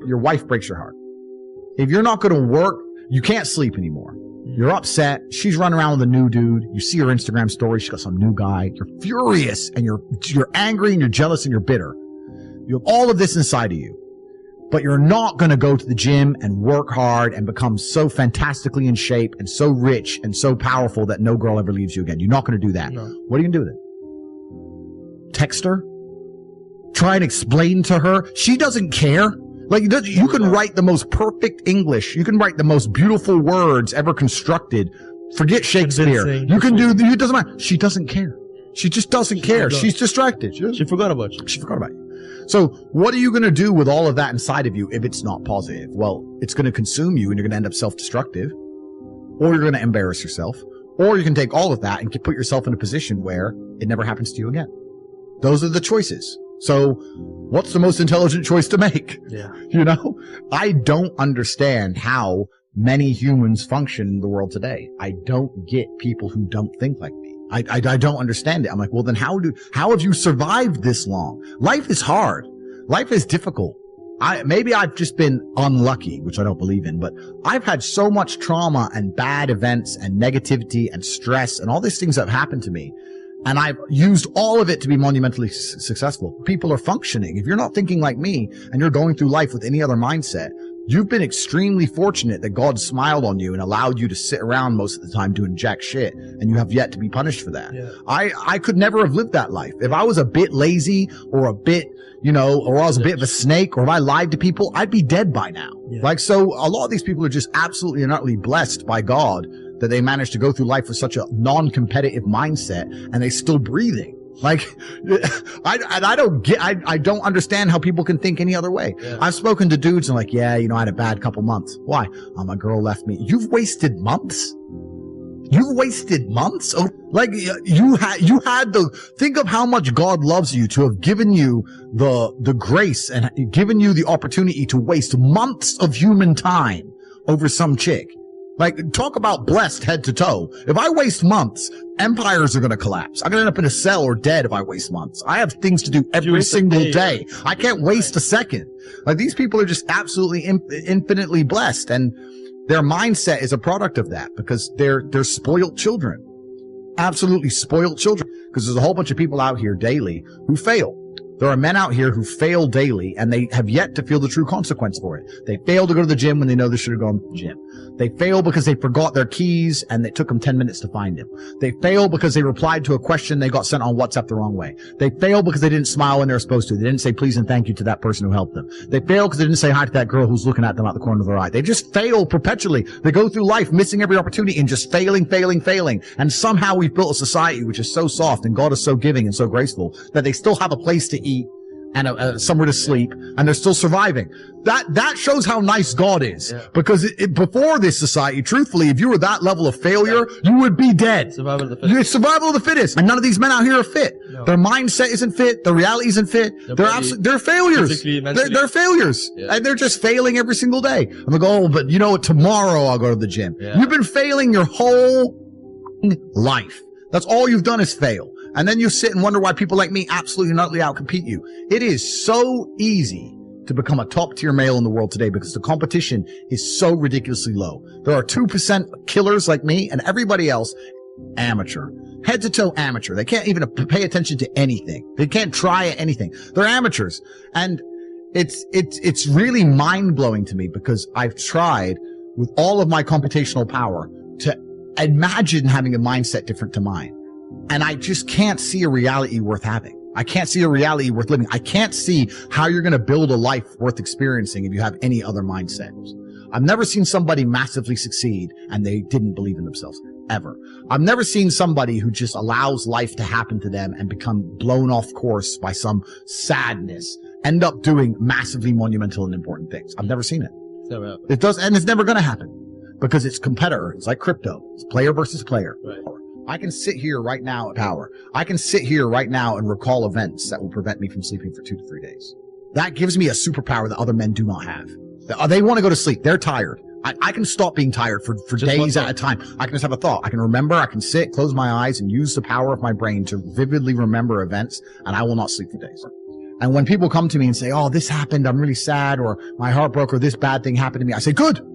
your wife breaks your heart. If you're not going to work, you can't sleep anymore. You're upset. She's running around with a new dude. You see her Instagram story. She's got some new guy. You're furious and you're angry and you're jealous and you're bitter. You have all of this inside of you, but you're not going to go to the gym and work hard and become so fantastically in shape and so rich and so powerful that no girl ever leaves you again. You're not going to do that. No. What are you going to do with it? Text her? Try and explain to her? She doesn't care. Like, you can write the most perfect English. You can write the most beautiful words ever constructed. Forget Shakespeare. You can do, it doesn't matter. She doesn't care. She just doesn't care. She's distracted. She forgot about you. She forgot about you. So what are you going to do with all of that inside of you if it's not positive? Well, it's going to consume you and you're going to end up self-destructive, or you're going to embarrass yourself, or you can take all of that and put yourself in a position where it never happens to you again. Those are the choices. So what's the most intelligent choice to make? Yeah. You know, I don't understand how many humans function in the world today. I don't get people who don't think like me. I don't understand it. I'm like, well, then how have you survived this long? Life is hard. Life is difficult. Maybe I've just been unlucky, which I don't believe in, but I've had so much trauma and bad events and negativity and stress and all these things that have happened to me. And I've used all of it to be monumentally successful. People are functioning. If you're not thinking like me and you're going through life with any other mindset, you've been extremely fortunate that God smiled on you and allowed you to sit around most of the time doing jack shit, and you have yet to be punished for that. Yeah. I could never have lived that life. If I was a bit lazy or a bit, you know, or I was a bit of a snake, or if I lied to people, I'd be dead by now. Yeah. Like, so a lot of these people are just absolutely and utterly blessed by God that they managed to go through life with such a non-competitive mindset and they're still breathing. Like, I don't understand how people can think any other way. Yeah. I've spoken to dudes and like, yeah, you know, I had a bad couple months. Why? Oh, my girl left me. You've wasted months? You've wasted months? Oh, like, you had think of how much God loves you to have given you the grace and given you the opportunity to waste months of human time over some chick. Like, talk about blessed head to toe. If I waste months, empires are going to collapse. I'm going to end up in a cell or dead if I waste months. I have things to do every single day. I can't waste a second. Like, these people are just absolutely infinitely blessed. And their mindset is a product of that because they're spoiled children. Absolutely spoiled children. Because there's a whole bunch of people out here daily who fail. There are men out here who fail daily, and they have yet to feel the true consequence for it. They fail to go to the gym when they know they should have gone to the gym. They fail because they forgot their keys, and it took them 10 minutes to find them. They fail because they replied to a question they got sent on WhatsApp the wrong way. They fail because they didn't smile when they were supposed to. They didn't say please and thank you to that person who helped them. They fail because they didn't say hi to that girl who's looking at them out the corner of their eye. They just fail perpetually. They go through life missing every opportunity and just failing. And somehow we've built a society which is so soft and God is so giving and so graceful that they still have a place to eat and somewhere to sleep, and they're still surviving. That shows how nice God is. Yeah. Because before this society, truthfully, if you were that level of failure, you would be dead. Survival of the fittest. Survival of the fittest. And none of these men out here are fit. No. Their mindset isn't fit. Their reality isn't fit. They're failures. They're failures. Yeah. And they're just failing every single day. And they go, oh, but you know what? Tomorrow I'll go to the gym. Yeah. You've been failing your whole life. That's all you've done is fail. And then you sit and wonder why people like me absolutely and utterly outcompete you. It is so easy to become a top tier male in the world today because the competition is so ridiculously low. There are 2% killers like me, and everybody else amateur. Head to toe amateur. They can't even pay attention to anything. They can't try anything. They're amateurs. And it's really mind blowing to me because I've tried with all of my computational power to imagine having a mindset different to mine. And I just can't see a reality worth having. I can't see a reality worth living. I can't see how you're going to build a life worth experiencing if you have any other mindset. I've never seen somebody massively succeed and they didn't believe in themselves, ever. I've never seen somebody who just allows life to happen to them and become blown off course by some sadness, end up doing massively monumental and important things. I've never seen it. It does, and it's never going to happen because it's competitor. It's like crypto. It's player versus player. Right. I can sit here right now at power. I can sit here right now and recall events that will prevent me from sleeping for 2 to 3 days. That gives me a superpower that other men do not have. They want to go to sleep. They're tired. I can stop being tired for days at a time. I can just have a thought. I can remember. I can sit, close my eyes, and use the power of my brain to vividly remember events, and I will not sleep for days. And when people come to me and say, oh, this happened, I'm really sad, or my heart broke, or this bad thing happened to me, I say, good.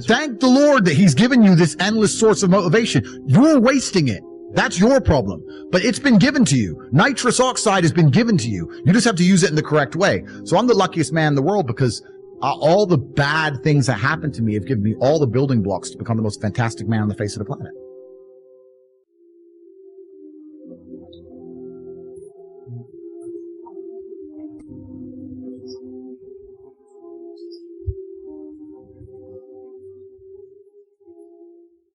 Thank the Lord that he's given you this endless source of motivation. You're wasting it. That's your problem. But it's been given to you. Nitrous oxide has been given to you. You just have to use it in the correct way. So I'm the luckiest man in the world because all the bad things that happened to me have given me all the building blocks to become the most fantastic man on the face of the planet.